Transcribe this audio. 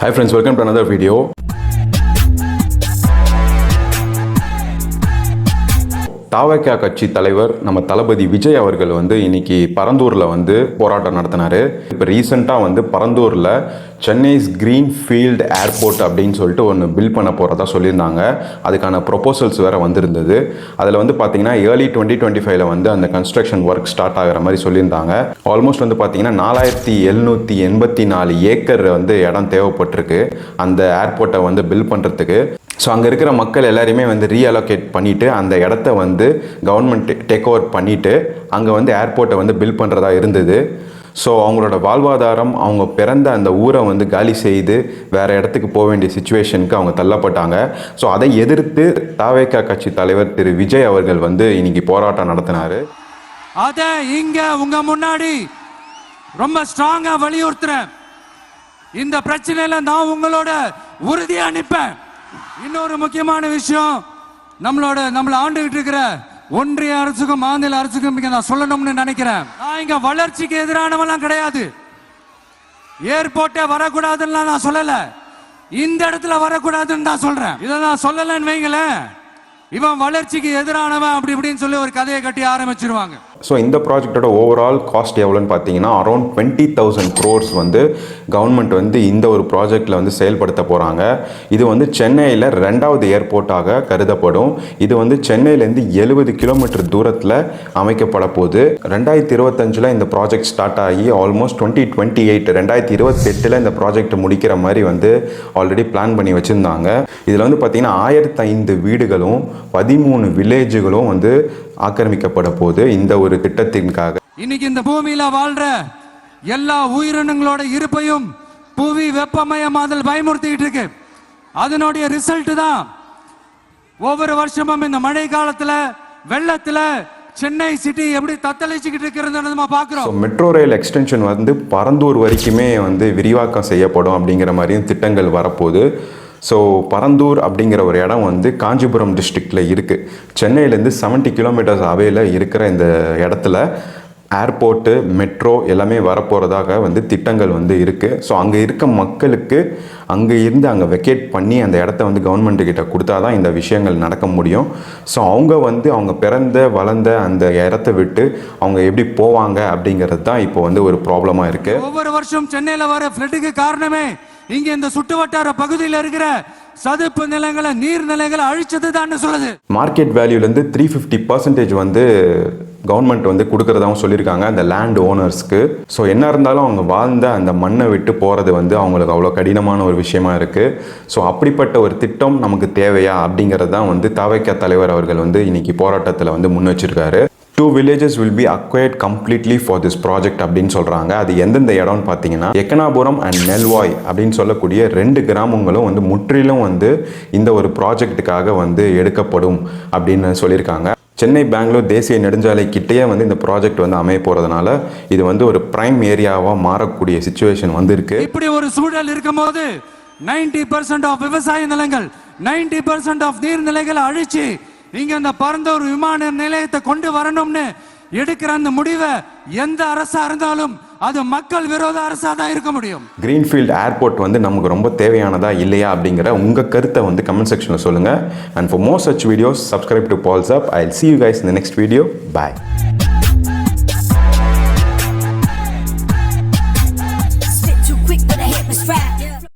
Hi friends, welcome to another video. தாவக கட்சி தலைவர் நம்ம தளபதி விஜய் அவர்கள் இன்னைக்கு பரந்தூரில் போராட்டம் நடத்தினார். இப்போ ரீசெண்டாக பரந்தூரில் சென்னைஸ் கிரீன்ஃபீல்டு ஏர்போர்ட் அப்படின்னு சொல்லிட்டு ஒன்று பில்ட் பண்ண போகிறதா சொல்லியிருந்தாங்க. அதுக்கான ப்ரொபோசல்ஸ் வேறு வந்திருந்தது. அதில் பார்த்தீங்கன்னா ஏர்லி 2025 அந்த கன்ஸ்ட்ரக்ஷன் ஒர்க் ஸ்டார்ட் ஆகிற மாதிரி சொல்லியிருந்தாங்க. ஆல்மோஸ்ட் பார்த்தீங்கன்னா 4784 ஏக்கர் இடம் தேவைப்பட்டிருக்கு அந்த ஏர்போர்ட்டை பில்ட் பண்ணுறதுக்கு. ஸோ அங்கே இருக்கிற மக்கள் எல்லாரையுமே ரீஅலோகேட் பண்ணிவிட்டு அந்த இடத்த கவர்மெண்ட் டேக் ஓவர் பண்ணிவிட்டு அங்கே ஏர்போர்ட்டை பில்ட் பண்ணுறதா இருந்தது. ஸோ அவங்களோட வாழ்வாதாரம், அவங்க பிறந்த அந்த ஊரை காலி செய்து வேறு இடத்துக்கு போக வேண்டிய சுச்சுவேஷனுக்கு அவங்க தள்ளப்பட்டாங்க. ஸோ அதை எதிர்த்து தாவேகா கட்சி தலைவர் திரு விஜய் அவர்கள் இன்னைக்கு போராட்டம் நடத்தினார். அதை இங்கே உங்கள் முன்னாடி ரொம்ப ஸ்ட்ராங்காக வலியுறுத்துறேன். இந்த பிரச்சனையில் நான் உங்களோட உறுதியாக நிற்பேன். இன்னொரு முக்கியமான விஷயம், நம்மளை ஆண்டுகிட்டு இருக்கிற ஒன்றிய அரசுக்கும் மாநில அரசுக்கும் நான் சொல்லணும்னு நினைக்கிறேன். நான் இங்க வளர்ச்சிக்கு எதிரானவெல்லாம் கிடையாது. ஏர்போர்ட்டே வரக்கூடாதுன்னு நான் சொல்லல, இந்த இடத்துல வரக்கூடாதுன்னு தான் சொல்றேன். இதை நான் சொல்லலன்னு வைங்களேன், இவன் வளர்ச்சிக்கு எதிரானவன் அப்படி இப்படின்னு சொல்லி ஒரு கதையை கட்டி ஆரம்பிச்சிருவாங்க. ஸோ இந்த ப்ராஜெக்டோட ஓவரால் காஸ்ட் எவ்வளோன்னு பார்த்தீங்கன்னா அரௌண்ட் 20,000 crores கவர்மெண்ட் இந்த ஒரு ப்ராஜெக்டில் செயல்படுத்த போகிறாங்க. இது சென்னையில் 2வது ஏர்போர்ட்டாக கருதப்படும். இது சென்னையிலேருந்து 70 கிலோமீட்டர் தூரத்தில் அமைக்கப்பட போகுது. 2025 இந்த ப்ராஜெக்ட் ஸ்டார்ட் ஆகி ஆல்மோஸ்ட் 2028 இந்த ப்ராஜெக்ட் முடிக்கிற மாதிரி ஆல்ரெடி பிளான் பண்ணி வச்சுருந்தாங்க. இதில் பார்த்தீங்கன்னா 1005 வீடுகளும் 13 வில்லேஜுகளும் ஆக்கிரமிக்கப்பட போது இந்த ஒரு திட்டத்திற்காக. இன்னைக்கு இந்த பூமியில வாழ்ற எல்லா உயிரினங்களோட இருப்பையும் புவி வெப்பமயமாதல் பயமுறுத்திட்டு இருக்கு. அதனுடைய ரிசல்ட் தான் ஒவ்வொரு வருஷமும் இந்த மழை காலத்துல வெள்ளத்துல சென்னை சிட்டி எப்படி தத்தளிச்சுக்கிட்டு இருக்கிறது நம்ம பார்க்கிறோம். மெட்ரோ ரயில் எக்ஸ்டென்ஷன் பரந்தூர் வரைக்குமே விரிவாக்கம் செய்யப்படும் அப்படிங்கிற மாதிரியும் திட்டங்கள் வரப்போகுது. ஸோ பரந்தூர் அப்படிங்கிற ஒரு இடம் காஞ்சிபுரம் டிஸ்ட்ரிக்டில் இருக்குது. சென்னையிலேருந்து 70 கிலோமீட்டர்ஸ் அவையில் இருக்கிற இந்த இடத்துல ஏர்போர்ட்டு, மெட்ரோ எல்லாமே வரப்போகிறதாக திட்டங்கள் இருக்குது. ஸோ அங்கே இருக்க மக்களுக்கு அங்கே இருந்து அங்கே வெக்கேட் பண்ணி அந்த இடத்த கவர்மெண்ட்டுக்கிட்ட கொடுத்தா தான் இந்த விஷயங்கள் நடக்க முடியும். ஸோ அவங்க அவங்க பிறந்த வளர்ந்த அந்த இடத்த விட்டு அவங்க எப்படி போவாங்க அப்படிங்கிறது தான் இப்போ ஒரு ப்ராப்ளமாக இருக்குது. ஒவ்வொரு வருஷம் சென்னையில் வர ஃப்ளட்டுக்கு காரணமே இங்க இந்த சுற்றுவட்டார பகுதியில் இருக்கிற சதுப்பு நிலங்களை, நீர் நிலைகளை அழிச்சது தான் சொல்லுது. மார்க்கெட் வேல்யூலேருந்து 350% கவர்மெண்ட் கொடுக்கறதாகவும் சொல்லியிருக்காங்க அந்த லேண்ட் ஓனர்ஸ்க்கு. ஸோ என்ன இருந்தாலும் அவங்க வாழ்ந்த அந்த மண்ணை விட்டு போகிறது அவங்களுக்கு அவ்வளோ கடினமான ஒரு விஷயமா இருக்குது. ஸோ அப்படிப்பட்ட ஒரு திட்டம் நமக்கு தேவையா அப்படிங்கிறது தான் தாவேகா தலைவர் அவர்கள் இன்னைக்கு போராட்டத்தில் முன் வச்சிருக்காரு. 2 villages will be acquired completely for this project அப்படின்னு சொல்கிறாங்க. அது எந்தெந்த இடம்னு பார்த்தீங்கன்னா எக்கனாபுரம் அண்ட் நெல்வாய் அப்படின்னு சொல்லக்கூடிய 2 கிராமங்களும் முற்றிலும் இந்த ஒரு ப்ராஜெக்டுக்காக எடுக்கப்படும் அப்படின்னு சொல்லியிருக்காங்க. சென்னை பெங்களூர் தேசிய நெடுஞ்சாலை கிட்டேயே இந்த ப்ராஜெக்ட் அமைய போகிறதுனால இது ஒரு பிரைம் ஏரியாவாக மாறக்கூடிய சிச்சுவேஷன் இருக்கு. இப்படி ஒரு சூழல் இருக்கும் போது 90% ஆஃப் விவசாய நிலங்கள், 90% ஆஃப் நீர்நிலைகளை அழிச்சு இங்க அந்த பரந்தூர் விமான நிலையத்தை கொண்டு வரணும்னு எடுக்கிற அந்த முடிவை எந்த அரசா இருந்தாலும் அது மக்கள் விரோத அரசா தான் இருக்க முடியும். கிரீன்ஃபீல்ட் ஏர்போர்ட் நமக்கு ரொம்ப தேவையானதா இல்லையா அப்படிங்கிற உங்க கருத்தை கமெண்ட் செக்ஷன்ல சொல்லுங்க. And for more such videos, subscribe to Pulse Up. I'll see you guys in the next video. Bye.